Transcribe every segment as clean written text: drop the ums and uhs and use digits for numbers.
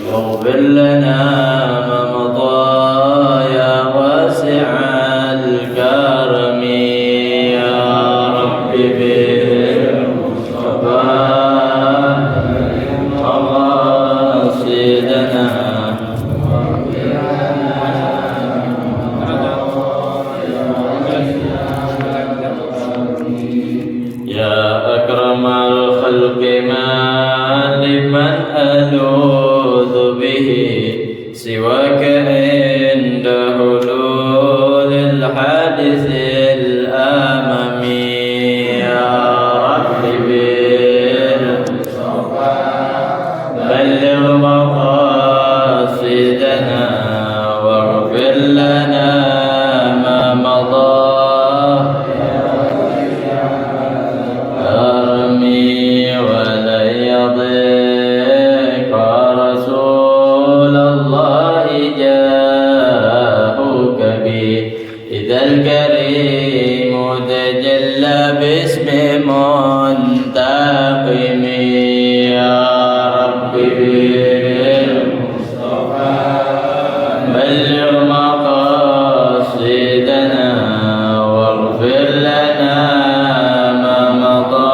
واغفر لنا ما مضى يا واسع الكرم يا رب بالمصطفى مقاصدنا يا أكرم الخلق ما لمن ألوذ به سواك عند حلول الحادث الأمامي يا رب بالمصطفى بلغ مقاصدنا واغفر لنا ما مضى أرمي ولن يضيق رسول الله جاءك به إذا الكريم تجلى باسم منتقم يا رب بالمصطفى بلغ مقاصدنا واغفر لنا ما مضى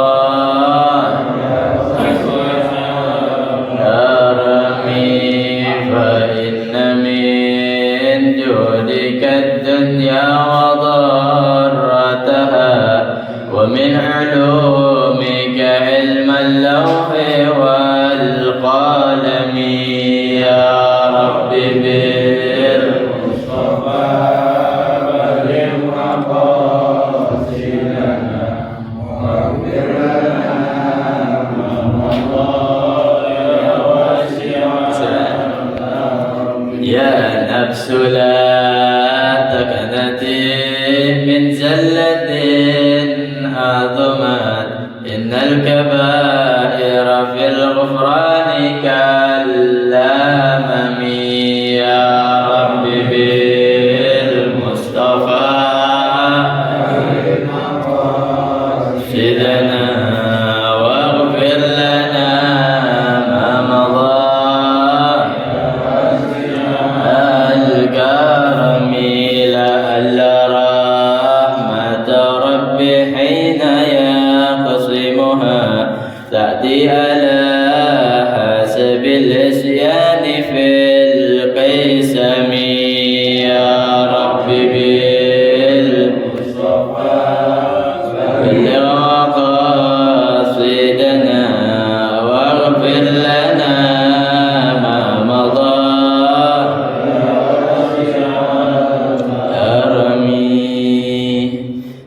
أرمي فإن من جودك الدنيا وضرتها ومن علومك علم اللوح والقلم يا رب بالمصطفى بلغ مقاصدنا واغفر لنا ما مضى يا واسع يا نفس لا تقنطي من زلة عظمت إن الكبائر في الغفران كالأمم يا رب بالمصطفى سيدنا واغفر لنا ما مضى الكرم لعل رحمة ربي حين يقسمها تأتي على حسب الإسيان في القسم يا رب بالمصطفى بلغ مقاصدنا واغفر لنا ما مضى أرمي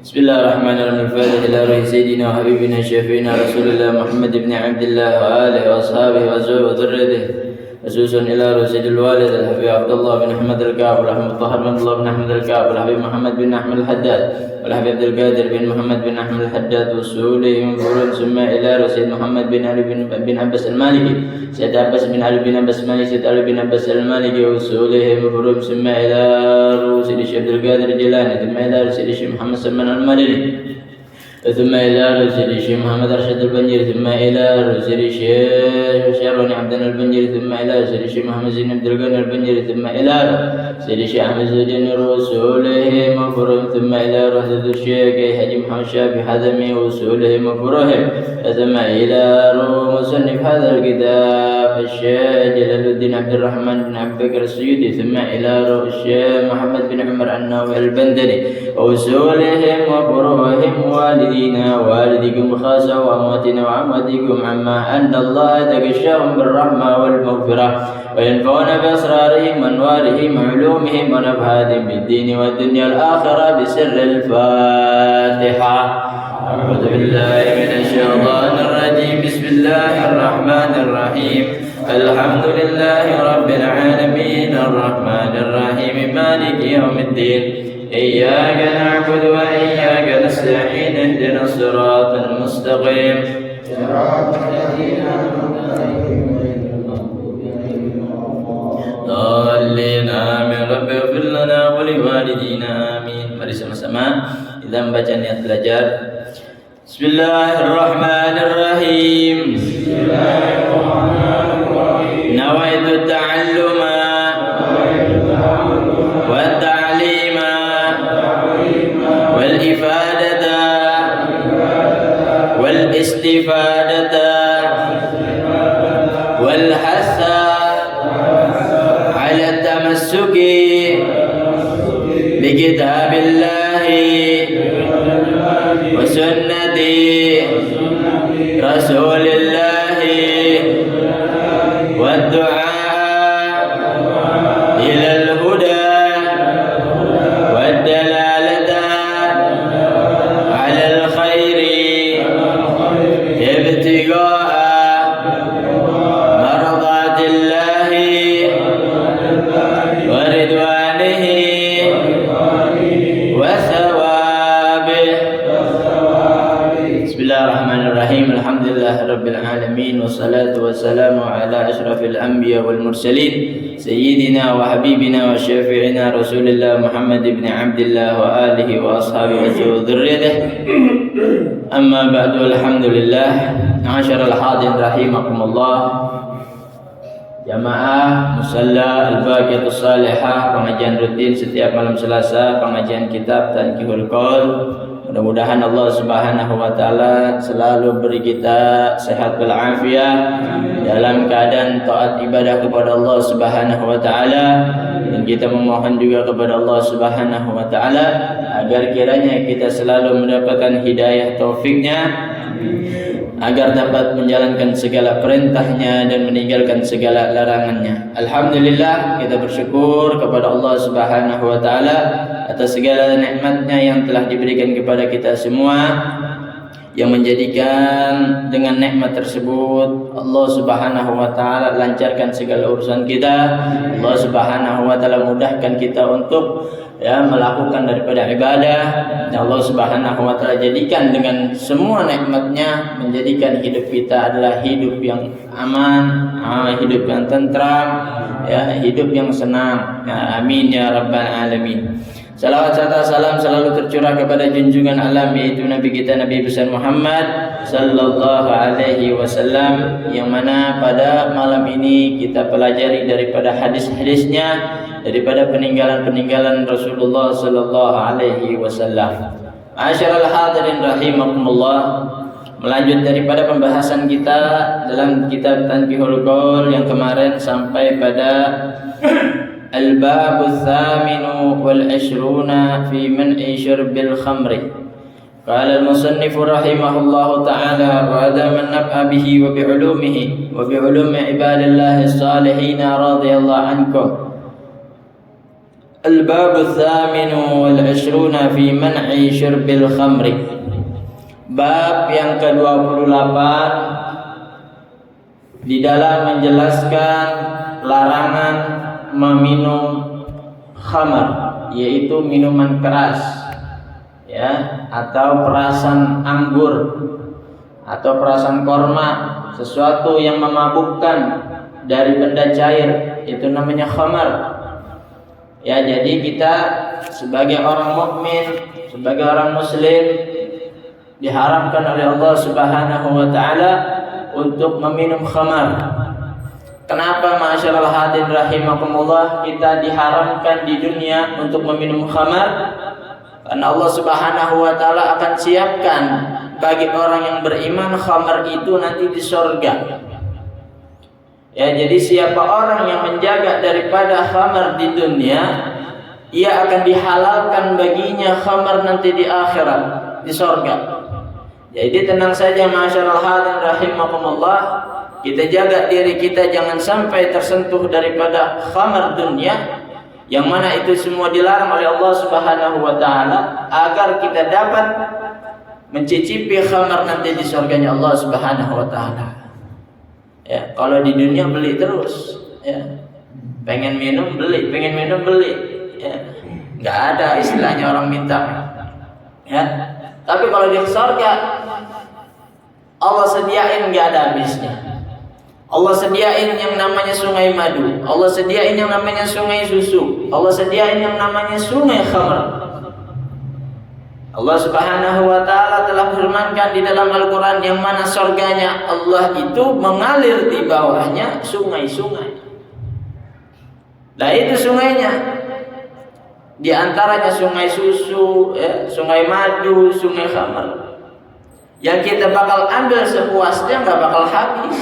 بسم الله الرحمن الرحيم الفاتح إلى روح سيدنا وحبيبنا شفينا رسول الله محمد بن عبد الله وآله وأصحابه وأزواجه وذريته خصوصا إلى روح سيد الوالد الحبيب عبد الله بن أحمد الكعب والحمد الله بن الله بن أحمد الكعب والحبيب محمد بن أحمد الحداد والحبيب عبد القادر بن محمد بن أحمد الحداد وسهوله من فروع ثم إلى روح سيد محمد بن علي بن عباس المالكي سيد عباس بن علي بن عباس المالكي سيد علي بن عباس المالكي وسهوله من فروع ثم إلى روح سيد الشيخ عبد القادر الجيلاني ثم إلى روح سيد الشيخ محمد سلمان المالكي ثم إلى رسول الشيخ محمد رشد البنجري ثم إلى رسول الشيخ شاروني عبدنا البنجري ثم إلى رسول الشيخ محمد زين عبد الغني البنجري ثم إلى رسول الشيخ أحمد زين رسوله مفروم ثم إلى رسول الشيخ حاج محمد شافي حزمي وسوله مفروهم ثم إلى مصنف هذا الكتاب الشيخ جلال الدين عبد الرحمن بن عبد بكر السيوطي ثم إلى الشيخ محمد بن عمر النووي البندري وسولهم وفروهم والدينا والديكم خاصة وأمواتنا وعمواتكم عما أن الله تغشاهم بالرحمة والمغفرة وينفعون بأسرارهم وأنوارهم وعلومهم ونفعاتهم بالدين والدنيا الآخرة بسر الفاتحة. أعوذ بالله من الشيطان الرجيم. بسم الله الرحمن الرحيم. الحمد لله رب العالمين الرحمن الرحيم مالك يوم الدين. إياك نعبد وإياك نستعين اهدنا الصراط المستقيم صراط الذين أنعمت عليهم غير المغضوب عليهم ولا الضالين آمين. رب اغفر لنا ولوالدينا آمين. Mari sama-sama kita membaca niat belajar. Bismillahirrahmanirrahim. Bismillahirrahmanirrahim. نويت التعلم والتعليم والإفادة والاستفادة والحث على التمسك بكتاب الله وسنة رسول الله والدعاء إلى الهدى والدلالة على الخير ابتغاء مرضات الله ورضوانه وثوابه. بسم الله الرحمن الرحيم. الحمد لله رب العالمين والصلاة والسلام على أشرف الأنبياء والمرسلين سيدنا وحبيبنا وشفيعنا رسول الله محمد بن عبد الله وآله وأصحابه وذريته. أما بعد. الحمد لله. معاشر الحاضرين rahimakumullah. Jamaah Musalla Al-Baqiyatus Salihah, pengajian rutin setiap malam Selasa, pengajian kitab Tanqihul Qaul. Mudah-mudahan Allah Subhanahu wa taala selalu beri kita sehat walafiat dalam keadaan taat ibadah kepada Allah Subhanahu wa taala, dan kita memohon juga kepada Allah Subhanahu wa taala agar kiranya kita selalu mendapatkan hidayah taufiknya, agar dapat menjalankan segala perintahnya dan meninggalkan segala larangannya. Alhamdulillah, kita bersyukur kepada Allah Subhanahu wa taala atas segala nikmatnya yang telah diberikan kepada kita semua, yang menjadikan dengan nikmat tersebut Allah Subhanahu wa taala lancarkan segala urusan kita. Allah Subhanahu wa taala mudahkan kita untuk melakukan daripada ibadah. Allah Subhanahu wa taala jadikan dengan semua nikmatnya menjadikan hidup kita adalah hidup yang aman, hidup yang tentram, hidup yang senang. Amin ya rabbal alamin. Salawat serta salam selalu tercurah kepada junjungan alam, yaitu Nabi kita Nabi besar Muhammad sallallahu alaihi wasallam, yang mana pada malam ini kita pelajari daripada hadis-hadisnya, daripada peninggalan-peninggalan Rasulullah sallallahu alaihi wasallam. Ma'asyiral hadirin rahimakumullah, melanjut daripada pembahasan kita dalam kitab Tanqihul Qaul yang kemarin sampai pada الباب الثامن والعشرون في منع شرب الخمر. قال المصنف رحمه الله تعالى: وأدام النفع به وبعلومه وبعلوم عباد الله الصالحين رضي الله عنكم. الباب الثامن والعشرون في منع شرب الخمر. Bab yang ke-28 di dalam menjelaskan larangan meminum khamar, yaitu minuman keras, atau perasan anggur atau perasan korma, sesuatu yang memabukkan dari benda cair, itu namanya khamar. Jadi kita sebagai orang mukmin, sebagai orang muslim, diharamkan oleh Allah Subhanahu wa taala untuk meminum khamar. Kenapa ma'asyiral hadirin rahimakumullah kita diharamkan di dunia untuk meminum khamar? Karena Allah Subhanahu wa taala akan siapkan bagi orang yang beriman khamar itu nanti di surga. Jadi siapa orang yang menjaga daripada khamar di dunia, ia akan dihalalkan baginya khamar nanti di akhirat, di surga. Jadi tenang saja ma'asyiral hadirin rahimakumullah, kita jaga diri kita jangan sampai tersentuh daripada khamar dunia, yang mana itu semua dilarang oleh Allah Subhanahu wa taala, agar kita dapat mencicipi khamar nanti di surganya Allah Subhanahu wa taala. Kalau di dunia beli terus, pengen minum beli, pengen minum beli, nggak ada istilahnya orang minta. Tapi kalau di surga Allah sediain nggak ada habisnya. Allah sediain yang namanya sungai madu, Allah sediain yang namanya sungai susu, Allah sediain yang namanya sungai khamar. Allah Subhanahu wa taala telah firmankan di dalam Al-Qur'an yang mana surganya Allah itu mengalir di bawahnya sungai-sungai. Nah itu sungainya. Di antaranya sungai susu, sungai madu, sungai khamar. Yang kita bakal ambil sepuasnya nggak bakal habis.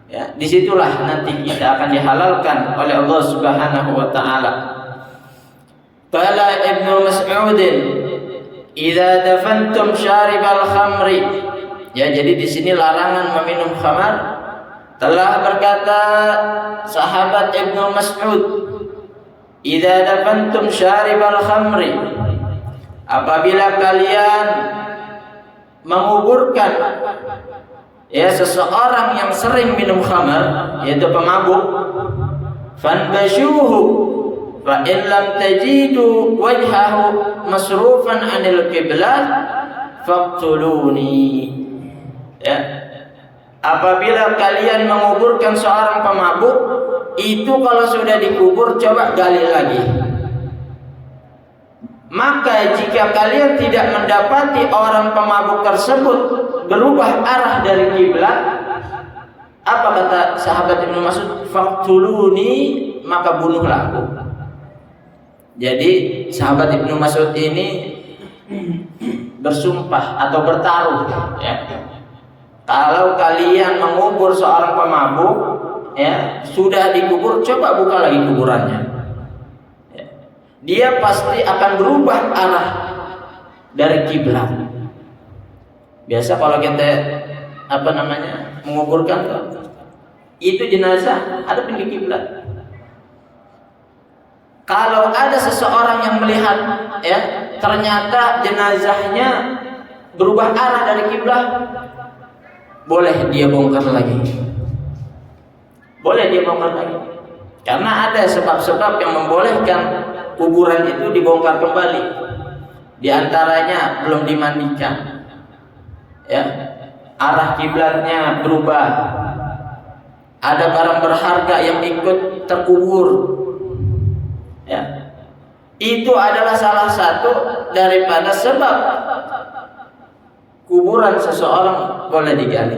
Ya, disitulah nanti kita akan dihalalkan oleh Allah Subhanahu wa taala. Qala Ibnu Mas'ud, "Idza dafantum syaribal khamri." Ya, jadi di sini larangan meminum khamar. Telah berkata sahabat Ibnu Mas'ud, "Idza dafantum syaribal khamri." Apabila kalian menguburkan seseorang yang sering minum khamar, yaitu pemabuk, fanbashuhu fa in lam tajidu wajhahu masrufan 'anil qiblah faqtuluni. Ya. Apabila kalian menguburkan seorang pemabuk, itu kalau sudah dikubur coba gali lagi. Maka jika kalian tidak mendapati orang pemabuk tersebut berubah arah dari kiblat, apa kata sahabat Ibnu Mas'ud? Faqtuluni, maka bunuhlah aku. Jadi sahabat Ibnu Mas'ud ini bersumpah atau bertaruh, ya. Kalau kalian mengubur seorang pemabuk, ya, sudah dikubur, coba buka lagi kuburannya. Ya. Dia pasti akan berubah arah dari kiblat. Biasa kalau kita menguburkan itu jenazah ada di kiblat. Kalau ada seseorang yang melihat, ya, ternyata jenazahnya berubah arah dari kiblat, boleh dia bongkar lagi. Boleh dia bongkar lagi. Karena ada sebab-sebab yang membolehkan kuburan itu dibongkar kembali. Di antaranya belum dimandikan, ya, arah kiblatnya berubah, ada barang berharga yang ikut terkubur, ya. Itu adalah salah satu daripada sebab kuburan seseorang boleh digali.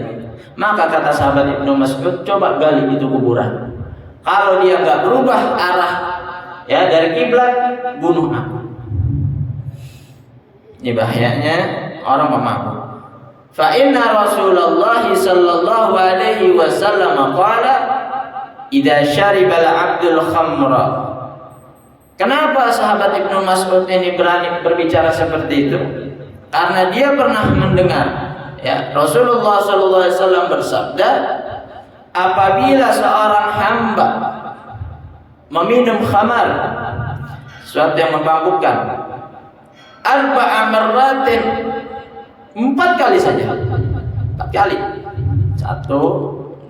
Maka kata sahabat Ibnu Mas'ud, coba gali itu kuburan. Kalau dia nggak berubah arah, ya, dari kiblat, bunuh aku. Ini bahayanya orang pemabuk. Fa inna Rasulullah sallallahu alaihi wasallam qala, "Idza syaribal 'abdul khamra." Kenapa sahabat Ibnu Mas'ud ini berani berbicara seperti itu? Karena dia pernah mendengar, ya, Rasulullah sallallahu alaihi wasallam bersabda, apabila seorang hamba meminum khamar, sesuatu yang memabukkan, arba'a marratin, 4 kali saja, 4 kali, 1,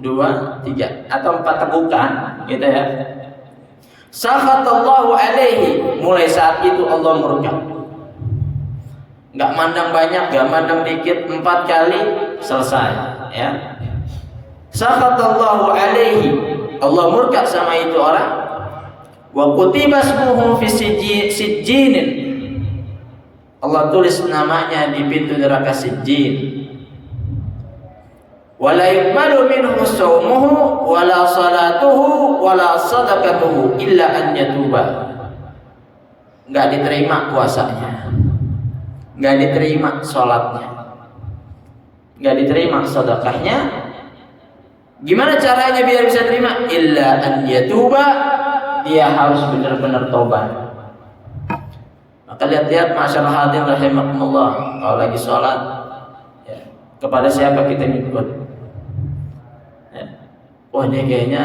2, 3, atau 4 tegukan, gitu ya. Sakhatallahu alaihi, mulai saat itu Allah murka. Nggak mandang banyak, nggak mandang dikit, 4 kali selesai, ya. Sakhatallahu alaihi, Allah murka sama itu orang. Wa kutiba ismuhu fi sijjinin, Allah tulis namanya di pintu neraka Sijjin. Wala yuqbalu minhu shaumuhu wala salatuhu wala sadaqatuhu illa an yatuba. Enggak diterima puasanya, enggak diterima salatnya, enggak diterima sedekahnya. Gimana caranya biar bisa terima? Illa an yatuba, dia harus benar-benar tobat. Maka lihat-lihat masyaallah hadirin rahimakumullah, kalau lagi sholat, ya, kepada siapa kita ngikut? Ya. Wah, dia kayaknya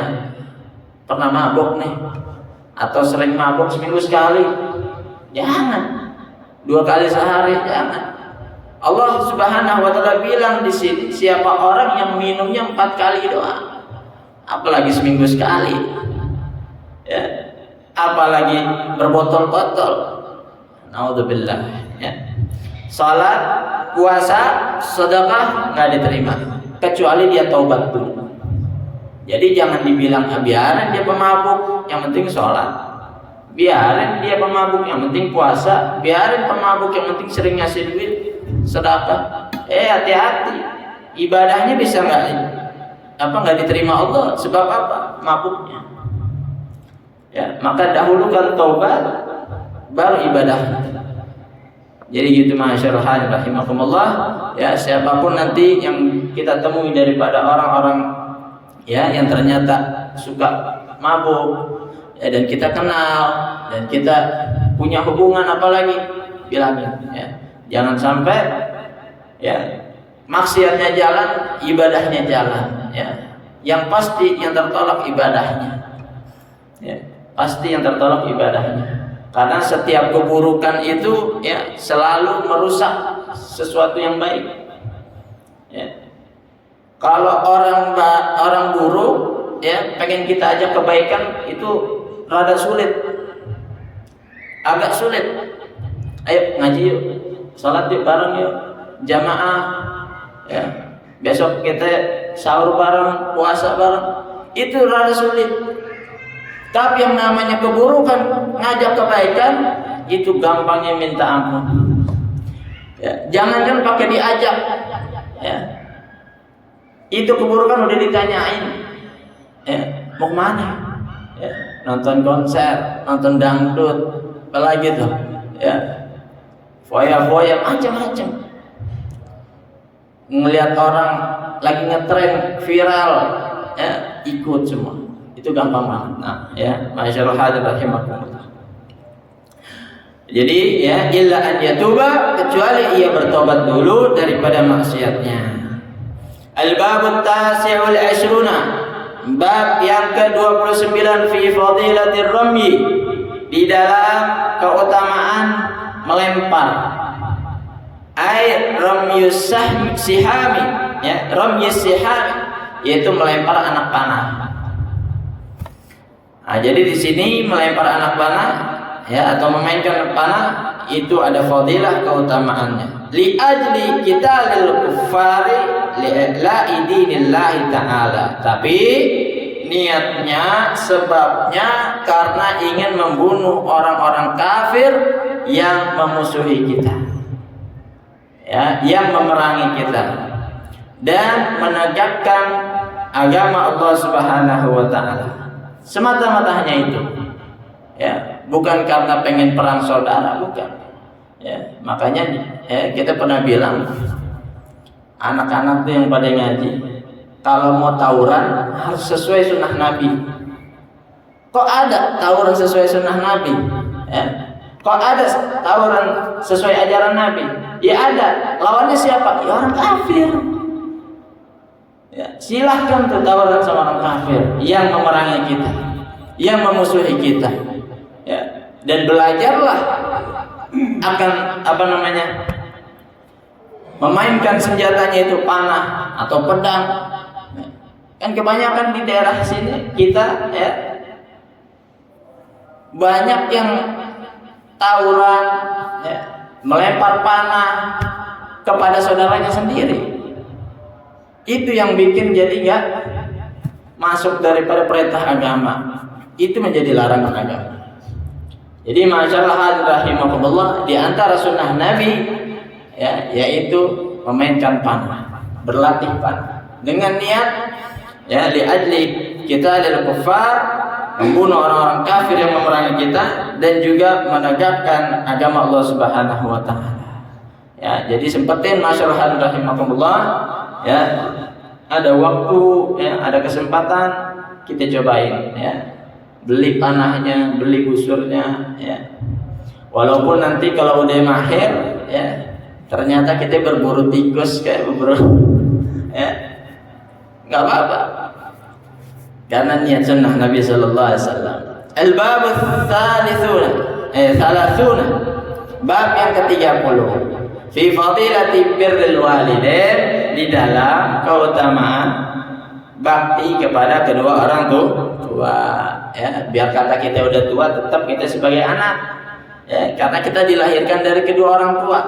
pernah mabuk nih, atau sering mabuk seminggu sekali. Jangan. 2 kali sehari, jangan. Allah Subhanahu wa taala bilang di sini, siapa orang yang minumnya 4 kali doang, apalagi seminggu sekali, ya, apalagi berbotol-botol. Naudzubillah, ya. Salat, puasa, sedekah nggak diterima kecuali dia taubat dulu. Jadi jangan dibilang biarin dia pemabuk, yang penting sholat. Biarin dia pemabuk, yang penting puasa. Biarin pemabuk, yang penting sering ngasih duit sedekah. Hati-hati, ibadahnya bisa nggak diterima Allah. Sebab apa? Mabuknya. Ya, maka dahulukan taubat, baru ibadah. Jadi gitu masyaallah rahimakumullah. Ya, siapapun nanti yang kita temui daripada orang-orang ya yang ternyata suka mabuk, ya, dan kita kenal dan kita punya hubungan, apalagi bilangin, ya, jangan sampai ya maksiatnya jalan, ibadahnya jalan, ya. Yang pasti yang tertolak ibadahnya, ya, pasti yang tertolak ibadahnya. Karena setiap keburukan itu ya selalu merusak sesuatu yang baik. Ya. Kalau orang buruk ya pengen kita ajak kebaikan itu rada sulit, agak sulit. Ayo ngaji yuk, sholat yuk bareng yuk, jamaah. Ya. Besok kita sahur bareng, puasa bareng. Itu rada sulit. Tapi yang namanya keburukan ngajak kebaikan itu gampangnya minta ampun. Ya, jangan pakai diajak. Ya. Itu keburukan udah ditanyain. Ya, mau mana? Ya, nonton konser, nonton dangdut, apalagi tuh. Ya. Foya-foya macam-macam. Ngelihat orang lagi ngetren viral, ya, ikut semua. Itu gampang banget. Nah, ya, masyaallah rahimakumullah. Jadi ya, illa an yatuba, kecuali ia bertobat dulu daripada maksiatnya. Al-babut tasi'ul 'ashruna, bab yang ke-29 fi fadilatir ramyi, di dalam keutamaan melempar. Ai ramyus sihami, ya, ramyus sihami, yaitu melempar anak panah. Nah, jadi di sini melempar anak panah, ya, atau memainkan panah itu ada fadilah keutamaannya. Li ajli qitalil kuffari la idinillahi ta'ala. Tapi niatnya, sebabnya karena ingin membunuh orang-orang kafir yang memusuhi kita, ya, yang memerangi kita, dan menegakkan agama Allah Subhanahu wa ta'ala. Semata-matanya itu, ya, bukan karena pengen perang saudara, bukan. Ya, makanya ya, kita pernah bilang anak-anak tuh yang pada ngaji, kalau mau tawuran harus sesuai sunnah Nabi. Kok ada tawuran sesuai sunnah Nabi? Ya. Kok ada tawuran sesuai ajaran Nabi? Ya ada. Lawannya siapa? Ya orang kafir. Ya, silahkan tuh tawuran sama orang kafir yang memerangi kita, yang memusuhi kita, ya. Dan belajarlah akan memainkan senjatanya itu panah atau pedang. Kan kebanyakan di daerah sini kita, ya, banyak yang tawuran, ya, melempar panah kepada saudaranya sendiri. Itu yang bikin jadi nggak masuk daripada perintah agama. Itu menjadi larangan agama. Jadi masyaallah rahimakumullah, di antara sunnah Nabi, ya, yaitu memainkan panah, berlatih panah dengan niat, ya, li ajli kita adalah kuffar, membunuh orang-orang kafir yang memerangi kita, dan juga menegakkan agama Allah Subhanahu wa ta'ala. Ya, jadi sempetin masyaallah rahimakumullah, ya, ada waktu, ya, ada kesempatan, kita cobain, ya, beli panahnya, beli busurnya, ya. Walaupun nanti kalau udah mahir, ya, ternyata kita berburu tikus kayak berburu, ya, nggak apa-apa, karena niat sunnah Nabi Sallallahu Alaihi Wasallam. Al-bab thalathuna, bab yang ke-30, fi fadilati birril walidain, di dalam keutamaan bakti kepada kedua orang tua, ya. Biar kata kita udah tua, tetap kita sebagai anak, ya, karena kita dilahirkan dari kedua orang tua,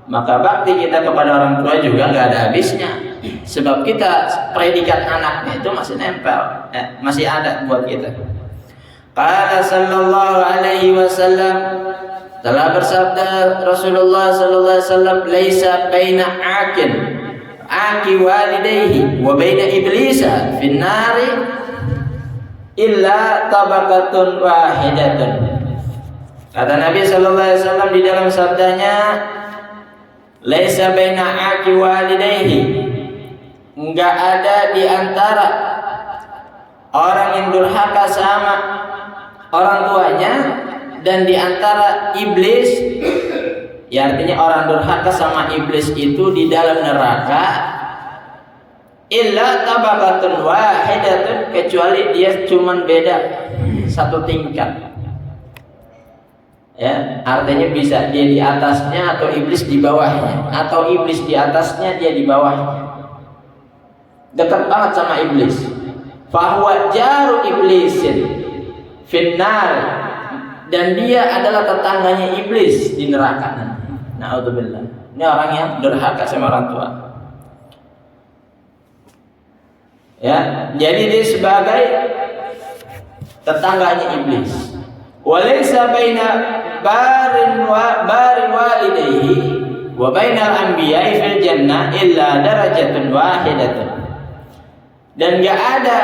maka bakti kita kepada orang tua juga nggak ada habisnya, sebab kita predikat anaknya itu masih nempel, ya, masih ada buat kita. Qala sallallahu alaihi wasallam, telah bersabda Rasulullah sallallahu alaihi wasallam, laisa baina aki walidayhi wa baina iblisa fin nari illa tabaqatun wahidatun. Kata Nabi sallallahu alaihi wasallam di dalam sabdanya, laisa baina aki walidayhi, enggak ada di antara orang yang durhaka sama orang tuanya dan di antara iblis, ya artinya orang durhaka sama iblis itu di dalam neraka, illa tabaqatun wahidatun, kecuali dia cuman beda satu tingkat. Ya, artinya bisa dia di atasnya atau iblis di bawahnya, atau iblis di atasnya dia di bawahnya. Dekat banget sama iblis. Fahuwa jaru iblisin finnar, dan dia adalah tetangganya iblis di neraka nanti. Na'udzubillah. Ini orang yang durhaka sama orang tua. Ya, jadi dia sebagai tetangganya iblis. Walaysa baina barin walidayhi wa bainal anbiya'i fil jannah illa darajatun wahidatun. Dan gak ada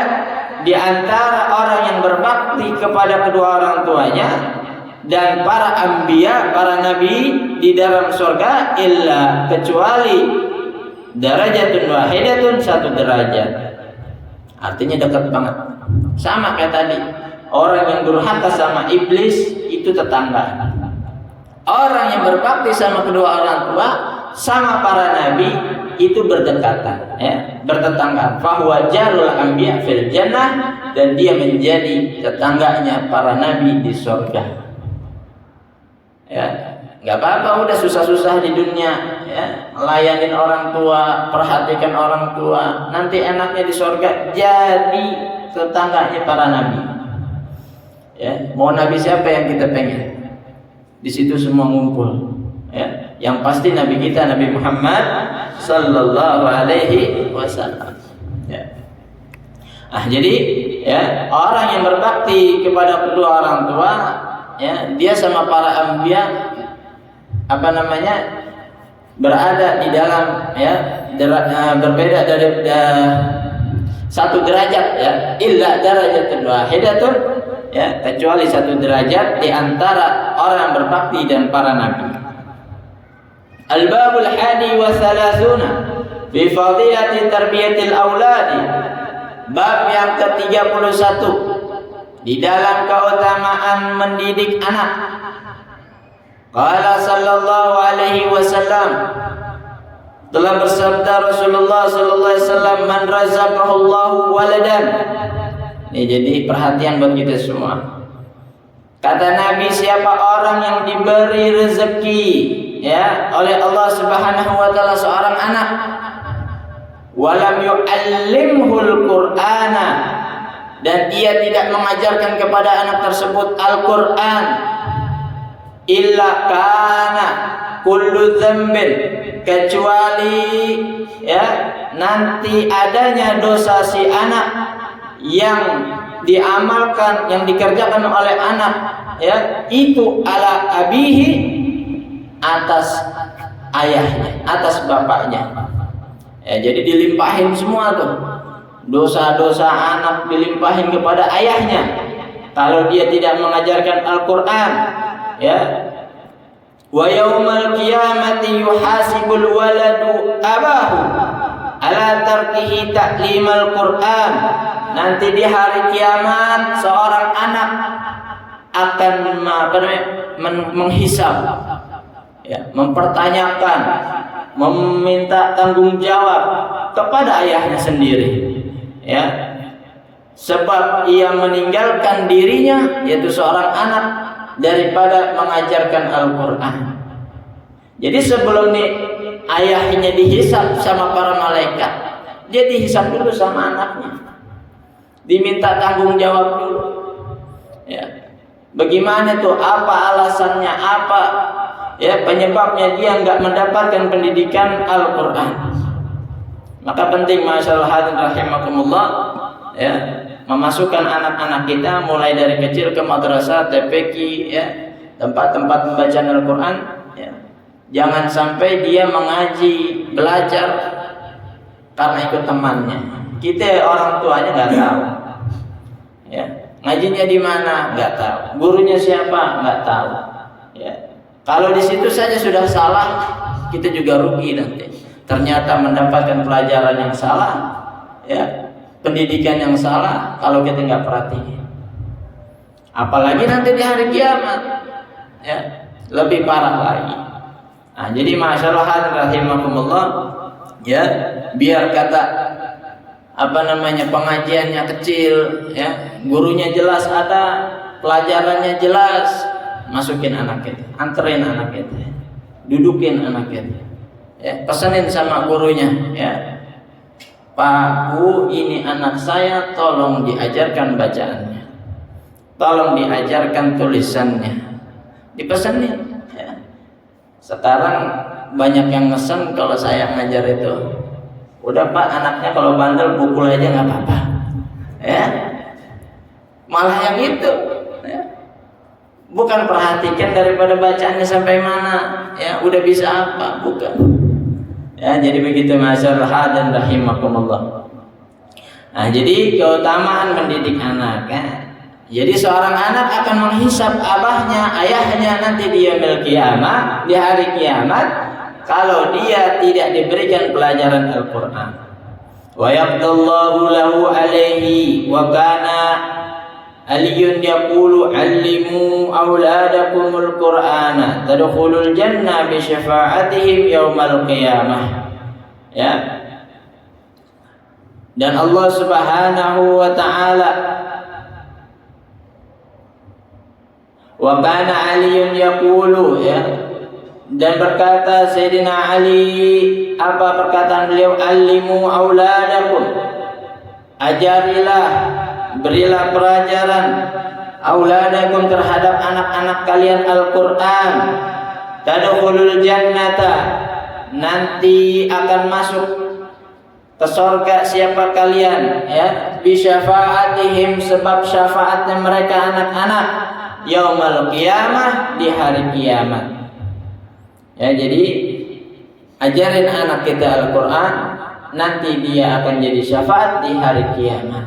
di antara orang yang berbakti kepada kedua orang tuanya dan para anbiya, para nabi di dalam surga, illa kecuali darajatun wahidatun, satu derajat. Artinya dekat banget. Sama kayak tadi, orang yang durhaka sama iblis itu tetangga. Orang yang berbakti sama kedua orang tua sama para nabi itu berdekatan, ya, bertetangga. Fahuwa jarul anbiya fil jannah, dan dia menjadi tetangganya para nabi di surga. Ya, nggak apa-apa udah susah-susah di dunia, ya, layanin orang tua, perhatikan orang tua, nanti enaknya di surga jadi tetangganya para nabi. Ya, mau nabi siapa yang kita pengen? Di situ semua ngumpul. Ya, yang pasti nabi kita Nabi Muhammad sallallahu alaihi wasallam. Ya. Jadi ya, orang yang berbakti kepada kedua orang tua, ya, dia sama para anbiya berada di dalam, ya, berbeda dari satu derajat, ya, illa darajatun wahidatun, ya, kecuali satu derajat di antara orang yang berbakti dan para nabi. Al-babul hadi wa thalathuna fi fadilati tarbiyatil auladi. Bab yang ke-31 di dalam keutamaan mendidik anak. Qala sallallahu alaihi wasallam, telah bersabda Rasulullah sallallahu alaihi wasallam, man razaqahullahu waladan. Ini jadi perhatian buat kita semua. Kata Nabi, siapa orang yang diberi rezeki, ya, oleh Allah Subhanahu wa taala seorang anak, walam yu'allimhul Qur'ana, dan dia tidak mengajarkan kepada anak tersebut Al-Qur'an, illa kana kullu dzambin, kecuali, ya, nanti adanya dosa si anak yang diamalkan, yang dikerjakan oleh anak, ya, itu ala abihi, atas ayahnya, atas bapaknya. Ya, jadi dilimpahin semua tuh dosa-dosa anak, dilimpahin kepada ayahnya kalau dia tidak mengajarkan Al-Qur'an, ya. Wa yaumal qiyamati yuhasibul waladu abahu ala tarkihi ta'limal Qur'an. Nanti di hari kiamat seorang anak akan menghisab, ya, mempertanyakan, meminta tanggung jawab kepada ayahnya sendiri, ya, sebab ia meninggalkan dirinya, yaitu seorang anak, daripada mengajarkan Al-Qur'an. Jadi sebelum ayahnya dihisab sama para malaikat, dia dihisab dulu sama anaknya, diminta tanggung jawab dulu, ya. Bagaimana tuh, apa alasannya, apa, ya, penyebabnya dia nggak mendapatkan pendidikan Al-Qur'an. Maka penting, masyaallah hadirin rahimakumullah, ya, memasukkan anak-anak kita mulai dari kecil ke madrasah, TPQ, ya, tempat-tempat pembacaan Al-Quran, ya. Jangan sampai dia mengaji, belajar karena ikut temannya. Kita orang tuanya nggak tahu, ya. Ngajinya di mana nggak tahu, gurunya siapa nggak tahu, ya. Kalau di situ saja sudah salah, kita juga rugi nanti. Ternyata mendapatkan pelajaran yang salah, ya, pendidikan yang salah kalau kita nggak perhatiin. Apalagi nanti di hari kiamat, ya, lebih parah lagi. Nah, jadi masyaallah rahimakumullah, ya, biar kata pengajiannya kecil, ya, gurunya jelas ada, pelajarannya jelas, masukin anak kita, anterin anak kita, dudukin anak kita, ya, pesanin sama gurunya, ya, Pak Bu, ini anak saya, tolong diajarkan bacaannya, tolong diajarkan tulisannya, dipesanin, ya. Sekarang banyak yang ngesen kalau saya ngajar itu, udah Pak, anaknya kalau bandel pukul aja nggak apa-apa, ya, malah yang itu, ya. Bukan perhatikan daripada bacaannya sampai mana, ya, udah bisa apa, bukan, ya. Jadi begitu masyaallah dan rahimakumullah. Nah, jadi keutamaan mendidik anak, ya. Jadi seorang anak akan menghisap abahnya, ayahnya nanti di yaumil qiyamah, di hari kiamat, kalau dia tidak diberikan pelajaran Al-Quran. Wa yaqdallahu lahu alaihi wa kana Aliyun yaqulu allimu auladakumul Qur'ana tadkhulul jannah bi syafa'atihim yaumal qiyamah. Ya. Dan Allah Subhanahu wa taala, wa kana Aliyun yaqulu, ya, dan berkata Sayyidina Ali, apa perkataan beliau? Allimu auladakum, ajarilah, berilah pelajaran auladakum terhadap anak-anak kalian Al-Quran, tadkhulul jannata, nanti akan masuk ke surga siapa kalian, ya, bi syafaatihim, sebab syafaatnya mereka anak-anak, yaumal qiyamah, di hari kiamat. Ya, jadi ajarin anak kita Al-Quran, nanti dia akan jadi syafaat di hari kiamat.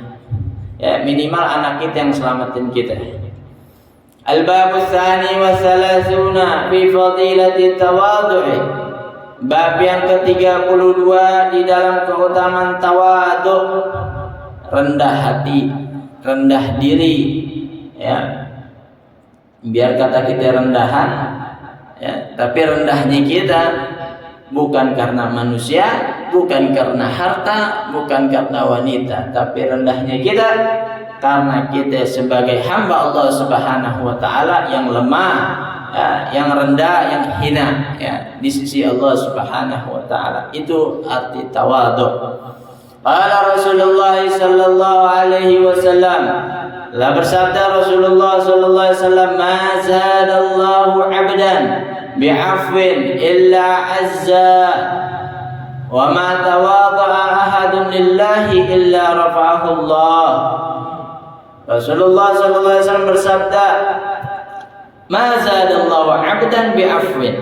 Ya, minimal anak kita yang selamatin kita. Al-babus tsani wa salasuna fi fadilati tawadhu'i. Bab yang ke-32 di dalam keutamaan tawadhu, rendah hati, rendah diri, ya. Biar kata kita rendahan, ya, tapi rendahnya kita bukan karena manusia, bukan karena harta, bukan karena wanita, tapi rendahnya kita karena kita sebagai hamba Allah Subhanahu wa taala yang lemah, ya, yang rendah, yang hina, ya, di sisi Allah Subhanahu wa taala. Itu arti tawadhu. Qala Rasulullah sallallahu alaihi wasallam, la bersabda Rasulullah sallallahu alaihi wasallam, ma zadallahu 'abdan bi'afwin illa azza wa ma tawadha'a ahadun lillahi illa rafa'ahu Allah. Rasulullah sallallahu alaihi wasallam bersabda, ma zadallahu 'abdan bi'afwin,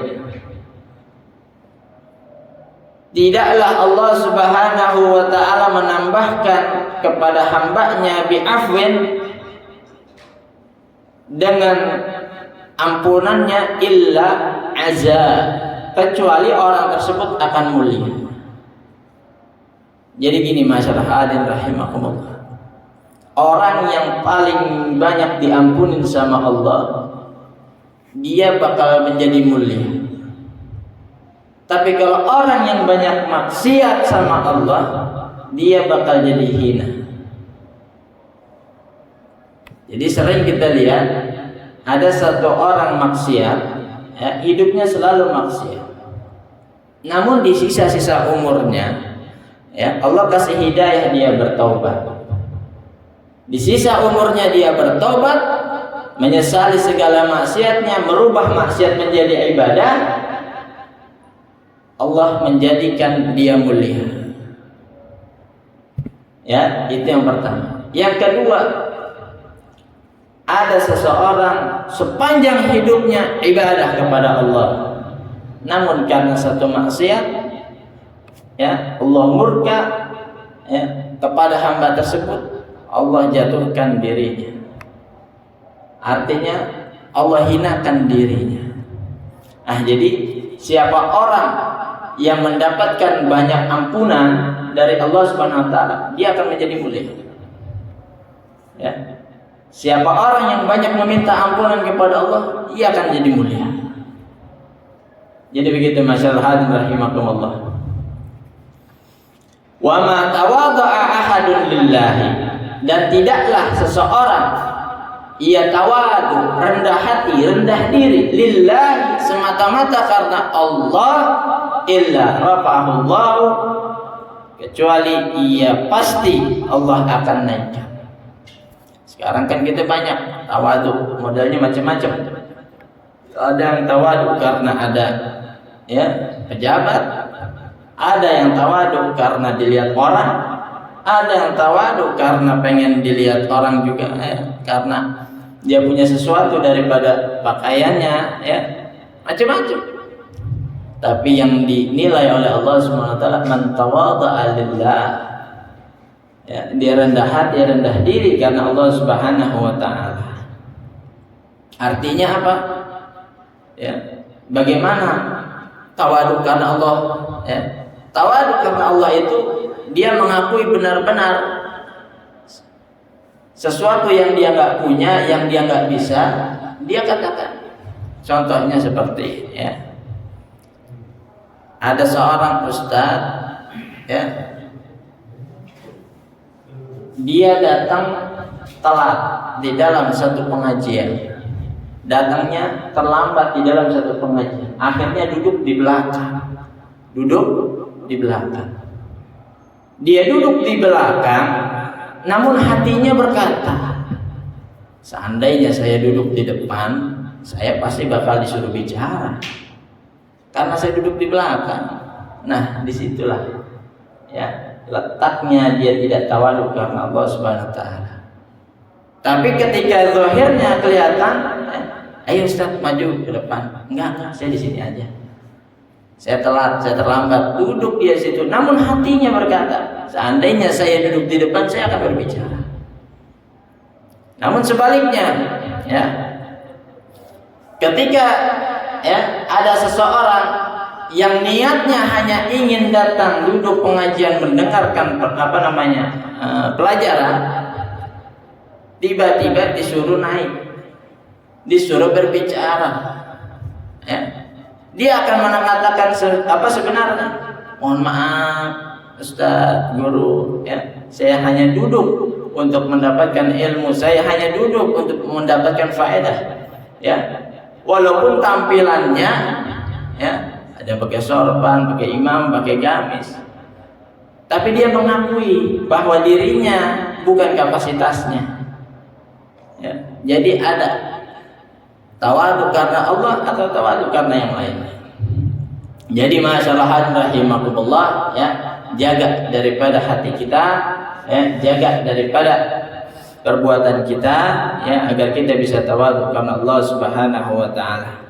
tidaklah Allah Subhanahu wa ta'ala menambahkan kepada hambanya bi'afwin, dengan ampunannya, illa azza, kecuali orang tersebut akan mulia. Jadi gini masyaallah hadirin rahimakumullah, orang yang paling banyak diampunin sama Allah, dia bakal menjadi mulia. Tapi kalau orang yang banyak maksiat sama Allah, dia bakal jadi hina. Jadi sering kita lihat ada satu orang maksiat, ya, hidupnya selalu maksiat. Namun di sisa-sisa umurnya, ya, Allah kasih hidayah dia bertaubat. Di sisa umurnya dia bertaubat, menyesali segala maksiatnya, merubah maksiat menjadi ibadah, Allah menjadikan dia mulia. Ya, itu yang pertama. Yang kedua, ada seseorang sepanjang hidupnya ibadah kepada Allah, namun karena satu maksiat, ya, Allah murka, ya, kepada hamba tersebut, Allah jatuhkan dirinya. Artinya Allah hinakan dirinya. Jadi siapa orang yang mendapatkan banyak ampunan dari Allah Subhanahu wa taala, dia akan menjadi mulia. Ya. Siapa orang yang banyak meminta ampunan kepada Allah, ia akan jadi mulia. Jadi begitu masyaallah hadirin rahimakumullah. Wa ma tawadha'a ahadun lillahi, dan tidaklah seseorang ia tawadu, rendah hati, rendah diri lillahi, semata-mata karena Allah, illa rafa'ahu Allah, kecuali ia pasti Allah akan naikkan. Sekarang kan kita banyak tawadu, modelnya macam-macam. Ada yang tawadu karena ada, ya, pejabat, ada yang tawadu karena dilihat orang, ada yang tawadu karena pengen dilihat orang juga, karena dia punya sesuatu daripada pakaiannya, ya, macam-macam. Tapi yang dinilai oleh Allah Subhanahu wa taala, man tawadha'a lillah, ya, dia rendah hati, rendah diri karena Allah Subhanahu wa taala. Artinya apa? Ya, bagaimana tawadu karena Allah, ya? Tawadu karena Allah itu dia mengakui benar-benar sesuatu yang dia nggak punya, yang dia nggak bisa, dia katakan. Contohnya seperti, ya, ada seorang ustadz, ya, dia datang telat di dalam satu pengajian, datangnya terlambat di dalam satu pengajian, akhirnya duduk di belakang. Dia duduk di belakang, namun hatinya berkata, seandainya saya duduk di depan, saya pasti bakal disuruh bicara, karena saya duduk di belakang. Nah, disitulah, ya, letaknya dia tidak tawadu karena Allah Subhanahu wa taala. Tapi ketika zahirnya kelihatan, ayo Ustaz maju ke depan. Enggak, saya di sini aja. Saya telat, saya terlambat, duduk dia situ. Namun hatinya berkata, seandainya saya duduk di depan, saya akan berbicara. Namun sebaliknya, ya, ketika, ya, ada seseorang yang niatnya hanya ingin datang duduk pengajian mendengarkan pelajaran, tiba-tiba disuruh naik, disuruh berbicara, ya, dia akan mengatakan apa sebenarnya? Mohon maaf Ustaz, guru, ya, saya hanya duduk untuk mendapatkan ilmu, saya hanya duduk untuk mendapatkan faedah, ya, walaupun tampilannya, ya, ada pakai sorban, pakai imam, pakai gamis, tapi dia mengakui bahwa dirinya bukan kapasitasnya, ya. Jadi ada tawadu karena Allah atau tawadu karena yang lain. Jadi masyaallah rahimakumullah, ya, jaga daripada hati kita, ya, jaga daripada perbuatan kita, ya, agar kita bisa tawadu karena Allah Subhanahu wa taala.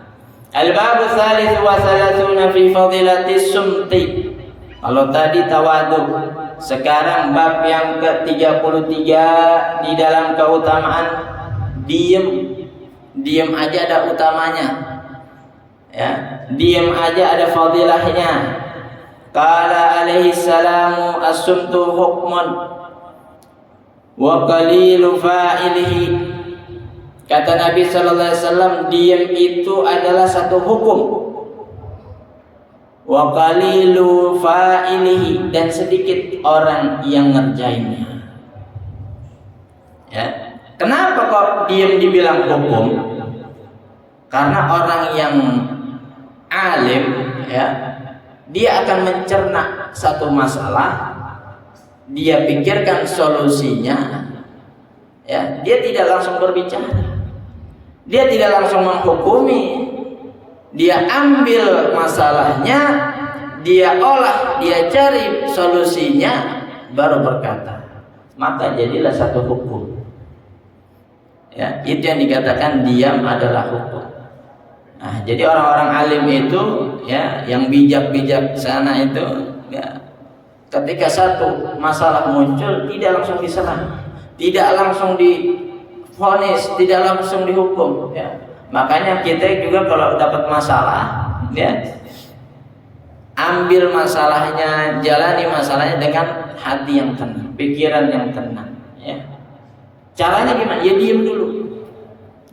Al-babu tsalits wa tsalatsuna fi fadilatis sumti. Kalau tadi tawadu, sekarang bab yang ke-33 di dalam keutamaan diam. Diam aja ada utamanya, ya, diam aja ada fadilahnya. Qala alaihi salamu as-sumtu hukmun wa qalilu fa'ilihi. Kata Nabi sallallahu alaihi wasallam, diam itu adalah satu hukum. Wa qalilu fa'ilihi, dan sedikit orang yang ngerjainnya. Ya. Kenapa kok diam dibilang hukum? Karena orang yang alim, ya, dia akan mencerna satu masalah, dia pikirkan solusinya, ya, dia tidak langsung berbicara, dia tidak langsung menghukumi, dia ambil masalahnya, dia olah, dia cari solusinya, baru berkata. maka jadilah satu hukum. Ya, itu yang dikatakan diam adalah hukum. Nah, jadi orang-orang alim itu, ya, yang bijak-bijak sana itu, ya, ketika satu masalah muncul tidak langsung diserang, tidak langsung divonis, tidak langsung dihukum. Ya. Makanya kita juga kalau dapat masalah, ya, ambil masalahnya, jalani masalahnya dengan hati yang tenang, pikiran yang tenang. Ya. Caranya gimana? Ya diam dulu.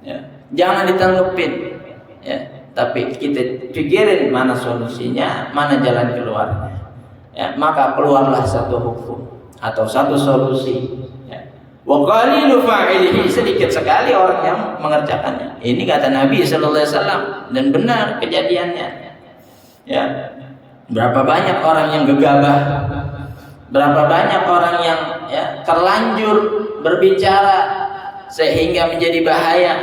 Ya. Jangan ditanggepin. Ya, tapi kita pikirin mana solusinya, mana jalan keluarnya. Ya, maka keluarlah satu hukum atau satu solusi. Ya. Wa qalilu fa'ilihi, sedikit sekali orang yang mengerjakannya. Ini kata Nabi sallallahu alaihi wasallam dan benar kejadiannya. Ya. Berapa banyak orang yang gegabah, berapa banyak orang yang, ya, terlanjur berbicara sehingga menjadi bahaya.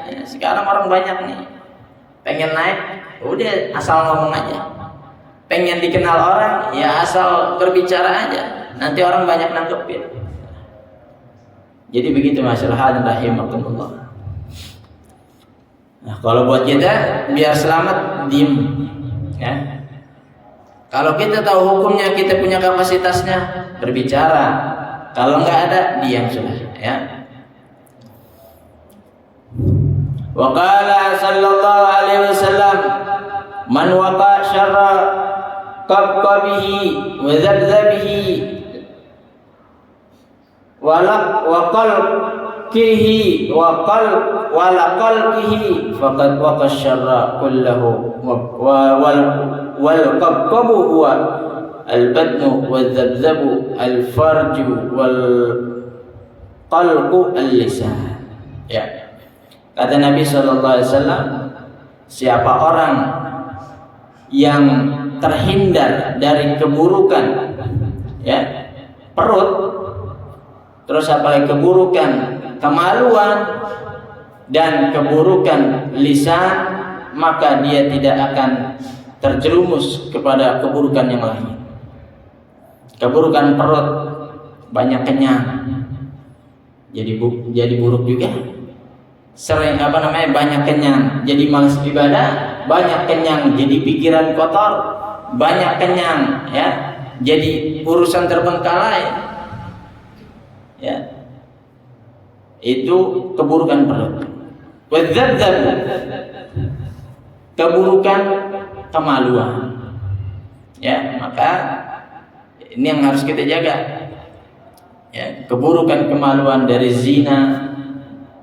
Ya, sekarang orang banyak nih pengen naik, udah asal ngomong aja. Pengen dikenal orang, ya asal berbicara aja. Nanti orang banyak nanggepin. Jadi begitu masyarakat rahimakumullah. Nah, kalau buat kita biar selamat, diem. Ya. Kalau kita tahu hukumnya, kita punya kapasitasnya, berbicara. Kalau nggak ada, diam sudah. Ya. Wa qala sallallahu alaihi wasallam, man waqa syarra qabqabihi wa zabzabihi wa qalqihi wa qalqihi faqad waqa syarra kullahu wal qabqabu huwa al badnu wal zabzabu al farju wal qalqu al lisan. Ya. Kata Nabi sallallahu alaihi wasallam, siapa orang yang terhindar dari keburukan, ya, perut, terus apalagi keburukan kemaluan dan keburukan lisan, maka dia tidak akan terjerumus kepada keburukan yang lain. Keburukan perut, banyak kenyang, jadi buruk juga. Sering banyak kenyang jadi malas ibadah, banyak kenyang jadi pikiran kotor, banyak kenyang, ya, jadi urusan terbengkalai. Ya. Itu keburukan perut. Wadzadzab, keburukan kemaluan. Ya, maka ini yang harus kita jaga. Ya, keburukan kemaluan dari zina,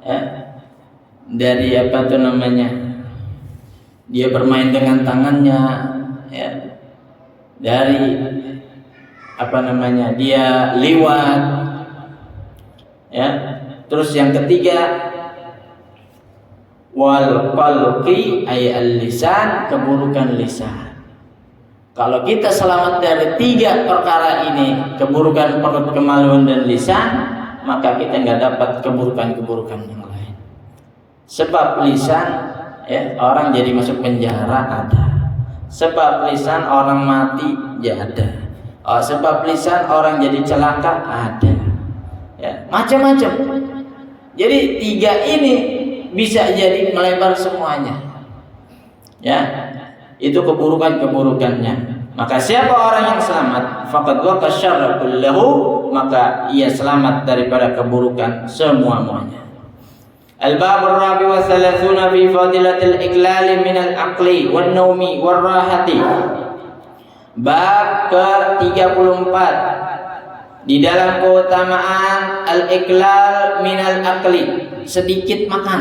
ya, dari dia bermain dengan tangannya, ya, dari dia liwat, ya. Terus yang ketiga, wal qalqi ay al lisan, keburukan lisan. Kalau kita selamat dari tiga perkara ini, keburukan perut, kemaluan dan lisan, maka kita nggak dapat keburukan-keburukan yang lain. Sebab lisan, ya, orang jadi masuk penjara ada. Sebab lisan orang mati ya ada. Sebab lisan orang jadi celaka ada. Ya, macam-macam. Jadi tiga ini bisa jadi melebar semuanya. Ya, itu keburukan-keburukannya. Maka siapa orang yang selamat, faqad waqa syarra kullahu, maka ia selamat daripada keburukan semua-muanya. Al-bab ar-rabi wa thalathuna fi fadilatil iqlal min al-aqli wan naumi war rahati. Bab ke-34 di dalam keutamaan al-iqlal min al-aqli, sedikit makan.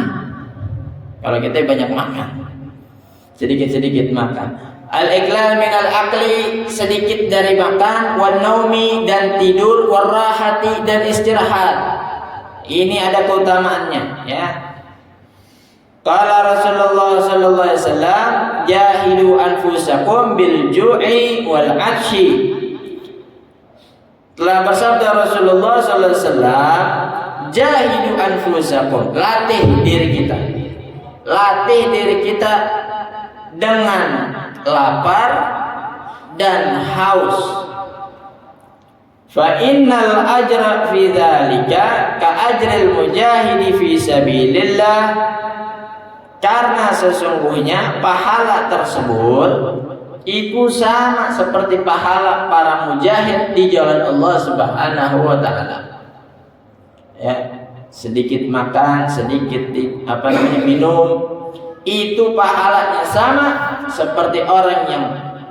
Kalau kita banyak makan, sedikit-sedikit makan. Al-iqlal min al-aqli, sedikit dari makan, wan naumi, dan tidur, war rahati, dan istirahat. Ini ada keutamaannya, ya. Qala Rasulullah sallallahu alaihi wasallam, jahidu anfusakum bil ju'i wal 'atshi. Telah bersabda Rasulullah sallallahu alaihi wasallam, jahidu anfusakum, latih diri kita. Latih diri kita dengan lapar dan haus. Fa innal ajra fi dzalika ka ajril mujahidi fi sabilillah, karena sesungguhnya pahala tersebut itu sama seperti pahala para mujahid di jalan Allah Subhanahu wa taala. Ya, sedikit makan, sedikit minum, itu pahalanya sama seperti orang yang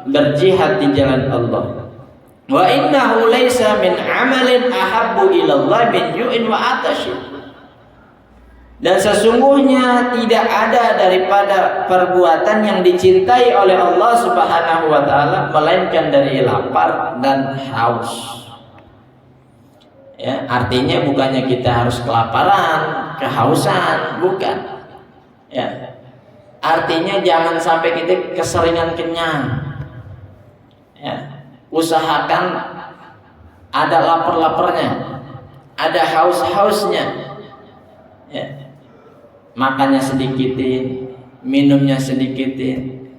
berjihad di jalan Allah. Wa innahu laisa min amalin ahabbu ila Allah min ju'in wa atashin. Dan sesungguhnya tidak ada daripada perbuatan yang dicintai oleh Allah Subhanahu wa taala melainkan dari lapar dan haus. Ya, artinya bukannya kita harus kelaparan, kehausan, bukan. Ya. Artinya jangan sampai kita keseringan kenyang. Ya. Usahakan ada lapar-laparnya, ada haus-hausnya. Ya. Makannya sedikitin, minumnya sedikitin.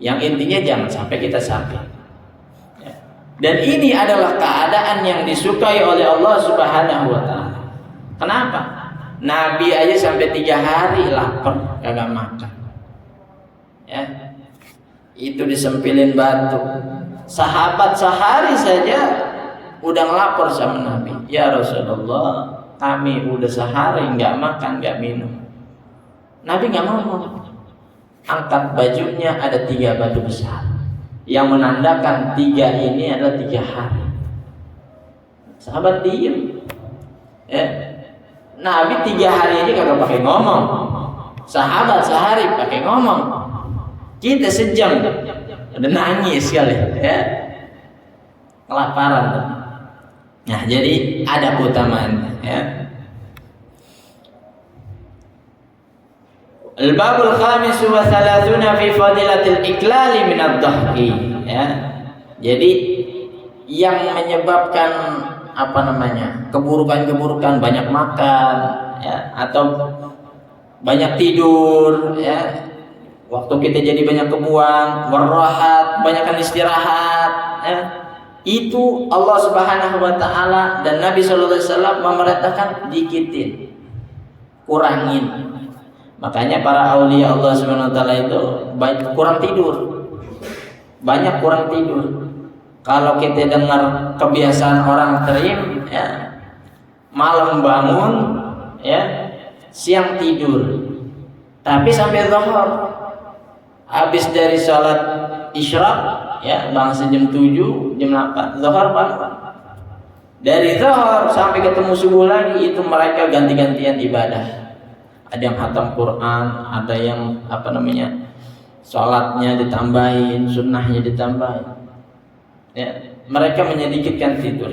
Yang intinya jangan sampai kita sakit. Ya. Dan ini adalah keadaan yang disukai oleh Allah Subhanahu wa taala. Kenapa? Nabi aja sampai 3 hari lapar, kagak makan. Ya. Itu disempilin batu. Sahabat sehari saja udah ngelapor sama Nabi. Ya Rasulullah, kami udah sehari nggak makan, nggak minum. Nabi nggak ngomong. Angkat bajunya, ada 3 batu besar yang menandakan 3 ini adalah 3 hari. Sahabat diem. Ya. Nabi 3 hari aja kagak pakai ngomong. Sahabat sehari pakai ngomong. Kita sejam udah nangis kali, ya. Kelaparan. Nah, jadi ada keutamaan, ya. Al-babul khamis wa thalathuna fi fadilatil iklali min ad-dhahki, ya. Jadi yang menyebabkan keburukan-keburukan, banyak makan, ya, atau banyak tidur, ya. Waktu kita jadi banyak kebuang, warrahat, banyakkan istirahat, ya. Itu Allah Subhanahu wa taala dan Nabi sallallahu alaihi wasallam memerintahkan dikitin, kurangin. Makanya para aulia Allah Subhanahu wa taala itu banyak kurang tidur. Banyak kurang tidur. Kalau kita dengar kebiasaan orang terim, ya, malam bangun, ya, siang tidur. Tapi sampai zuhur, habis dari sholat isyraq, ya, bangsa jam 7, jam 8, zuhur bangun. Dari zuhur sampai ketemu subuh lagi, itu mereka ganti-gantian ibadah. Ada yang khatam Quran, ada yang sholatnya ditambahin, sunnahnya ditambahin. Ya, mereka menyedikitkan tidur.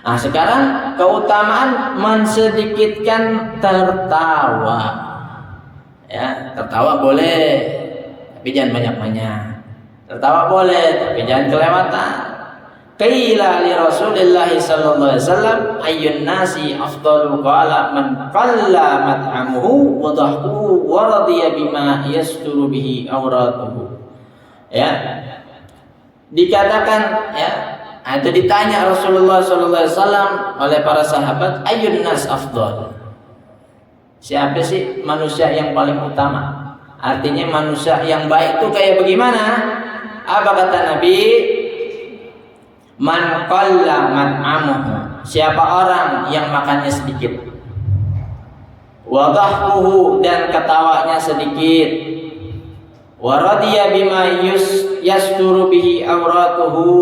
Nah, sekarang keutamaan mensedikitkan tertawa. Ya, tertawa boleh, tapi jangan banyak-banyak. Tertawa boleh, tapi jangan kelewatan. Qila li Rasulillah sallallahu alaihi wasallam ayyun nasi afdalu, qala man qalla mat'amuhu wa dhahkuhu wa radiya bima yasturu bihi awratuhu. Ya. Dikatakan, ya, atau ditanya Rasulullah sallallahu alaihi wasallam oleh para sahabat, ayyun nas afdal. Siapa sih manusia yang paling utama? Artinya manusia yang baik itu kayak bagaimana? Apa kata Nabi? Man qalla mat'amuhu, siapa orang yang makannya sedikit, wa dhahkuhu, dan ketawanya sedikit, wa radiya bima yasturu bihi auratuhu,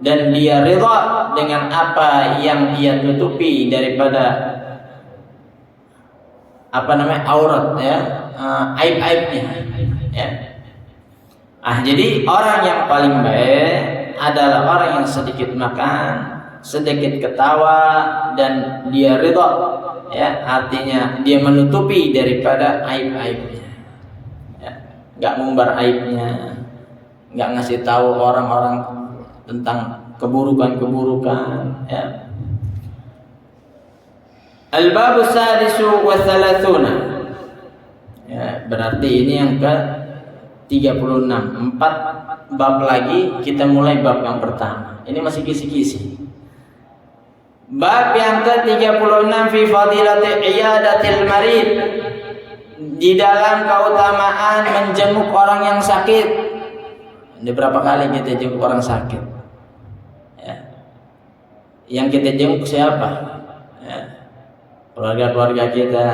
dan dia ridha dengan apa yang dia tutupi daripada aurat, ya, aib-aibnya, ya. Jadi orang yang paling baik adalah orang yang sedikit makan, sedikit ketawa, dan dia ridha, ya, artinya dia menutupi daripada aib-aibnya, ya, nggak ngumbar aibnya, nggak ngasih tahu orang-orang tentang keburukan-keburukan, ya. Al-babu sadisu wa thalathuna, ya, berarti ini yang ke 36. 4 bab lagi kita mulai bab yang pertama. Ini masih kisi-kisi. Bab yang ke-36 fi fadilati iyadatil marid. Di dalam keutamaan menjenguk orang yang sakit. Ini berapa kali kita jenguk orang sakit? Ya. Yang kita jenguk siapa? Ya. Keluarga-keluarga kita,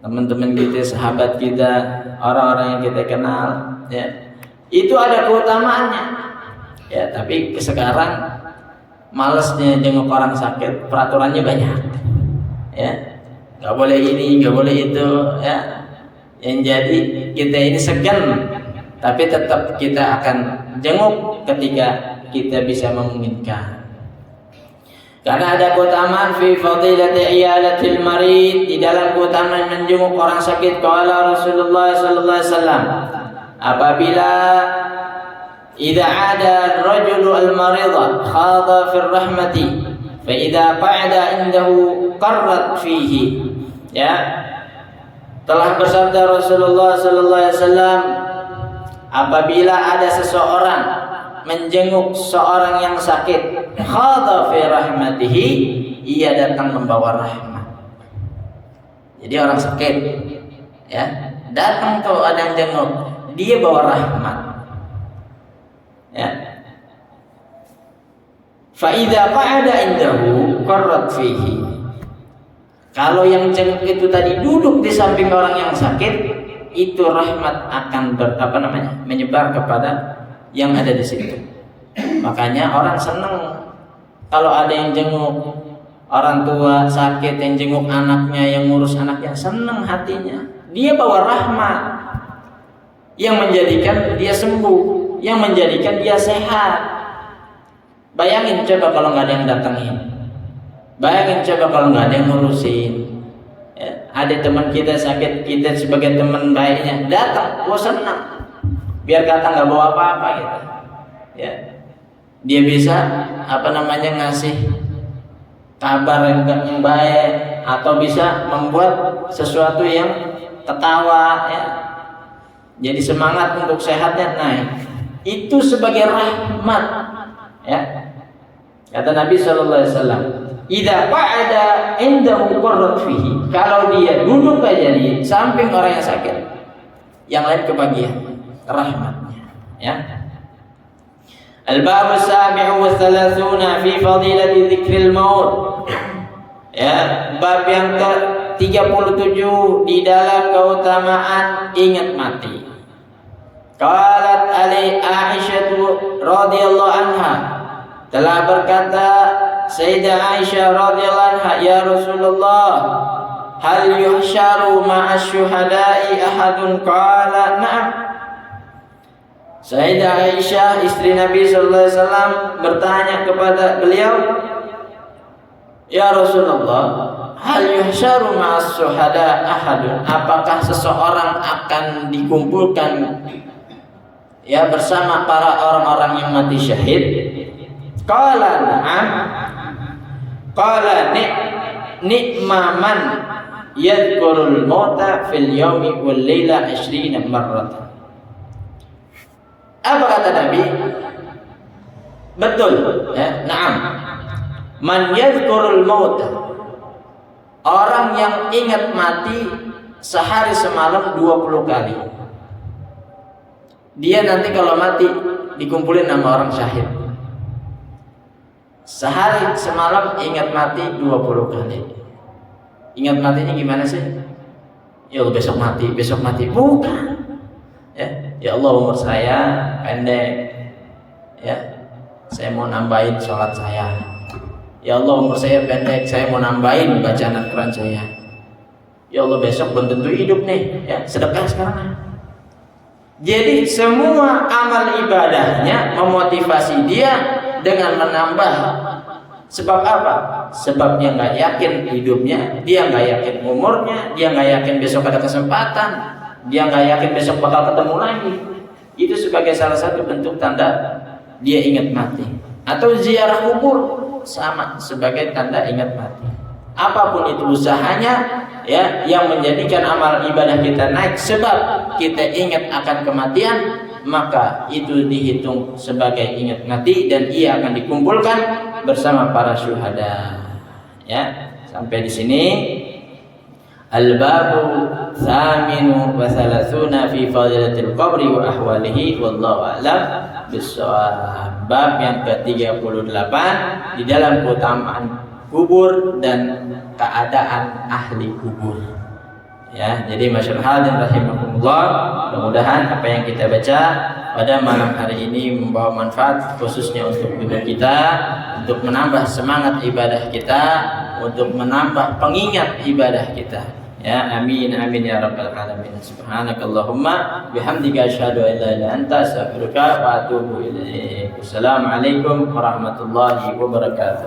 teman-teman kita, sahabat kita, orang-orang yang kita kenal, ya. Itu ada keutamaannya. Ya, tapi sekarang malesnya jenguk orang sakit, peraturannya banyak. Ya. Nggak boleh ini, nggak boleh itu, ya. Yang jadi kita ini segan, tapi tetap kita akan jenguk ketika kita bisa memungkinkan. Karena ada keutamaan fi fadilati iyadatil marid, di dalam keutamaan menjenguk orang sakit. Qala Rasulullah sallallahu alaihi wasallam, apabila idza ada rajulu al-marida khada fi rahmati fa idza qa'ada indahu qarrat fihi. Ya, telah bersabda Rasulullah sallallahu alaihi wasallam, apabila ada seseorang menjenguk seorang yang sakit, khadha fi rahmatihi, ia datang membawa rahmat. Jadi orang sakit, ya, datang tuh ada yang jenguk, dia bawa rahmat. Ya. Fa idza qa'ada indahu qarrat fihi. Kalau yang jenguk itu tadi duduk di samping orang yang sakit, itu rahmat akan menyebar kepada yang ada di situ. Makanya orang senang kalau ada yang jenguk orang tua sakit, yang jenguk anaknya, yang ngurus anaknya, senang hatinya. Dia bawa rahmat yang menjadikan dia sembuh, yang menjadikan dia sehat. Bayangin coba kalau nggak ada yang datangin. Bayangin coba kalau nggak ada yang ngurusin. Ya, ada teman kita sakit, kita sebagai teman baiknya datang, gua senang. Biar kata nggak bawa apa-apa gitu. Ya, dia bisa ngasih kabar yang baik, atau bisa membuat sesuatu yang ketawa, ya. Jadi semangat untuk sehatnya naik. Itu sebagai rahmat, ya. Kata Nabi sallallahu alaihi wasallam, idza qa'ada indahu qarrat fihi. Kalau dia duduk aja di samping orang yang sakit, yang lain kebagian rahmatnya, ya. Al-bab as-sabi'u wa thalathuna fi fadilati dzikril maut. Ya, bab yang ke-37 di dalam keutamaan ingat mati. Qalat Aisyah radhiyallahu anha, telah berkata Sayyidah Aisyah radhiyallahu anha, ya Rasulullah, hal yuhsyaru ma'asy-syuhada'i ahadun? Qala na'am. Sayyidah Aisyah istri Nabi sallallahu alaihi wasallam bertanya kepada beliau, ya Rasulullah, hal yuhsyaru ma'asy-syuhada' ahadun? Apakah seseorang akan dikumpulkan, ya, bersama para orang-orang yang mati syahid? Qala na'am. Qala ni'ma man yadhkurul mauta fil yawmi wal laila 20 marratan. Apa kata Nabi? Betul, ya, na'am. Man yadhkurul mauta, orang yang ingat mati sehari semalam 20 kali. Dia nanti kalau mati dikumpulin sama orang syahid. Sehari semalam ingat mati 20 kali. Ingat matinya gimana sih? Ya Allah, besok mati. Bukan. Ya Allah, umur saya pendek. Ya, saya mau nambahin sholat saya. Ya Allah, umur saya pendek, saya mau nambahin bacaan Al-Quran saya. Ya Allah, besok belum tentu hidup nih. Ya, sedekah sekarang. Jadi semua amal ibadahnya memotivasi dia dengan menambah. Sebab apa? Sebab dia nggak yakin hidupnya, dia nggak yakin umurnya, dia nggak yakin besok ada kesempatan, dia nggak yakin besok bakal ketemu lagi. Itu sebagai salah satu bentuk tanda dia ingat mati. Atau ziarah kubur sama sebagai tanda ingat mati. Apapun itu usahanya, ya yang menjadikan amal ibadah kita naik sebab kita ingat akan kematian, maka itu dihitung sebagai ingat mati dan ia akan dikumpulkan bersama para syuhada. Ya, sampai di sini al-babu thaminu wa thalathuna fi fadilatil qabri wa ahwalihi wallahu a'lam bissawab. Bab yang ke-38 di dalam keutamaan kubur dan keadaan ahli kubur. Ya, jadi masyaallah hadirin rahimakumullah, mudah-mudahan apa yang kita baca pada malam hari ini membawa manfaat khususnya untuk tubuh kita, untuk menambah semangat ibadah kita, untuk menambah pengingat ibadah kita. Ya, amin amin ya rabbal alamin. Subhanakallahumma bihamdika asyhadu an la ilaha illa anta astaghfiruka wa atubu ilaik. Assalamualaikum warahmatullahi wabarakatuh.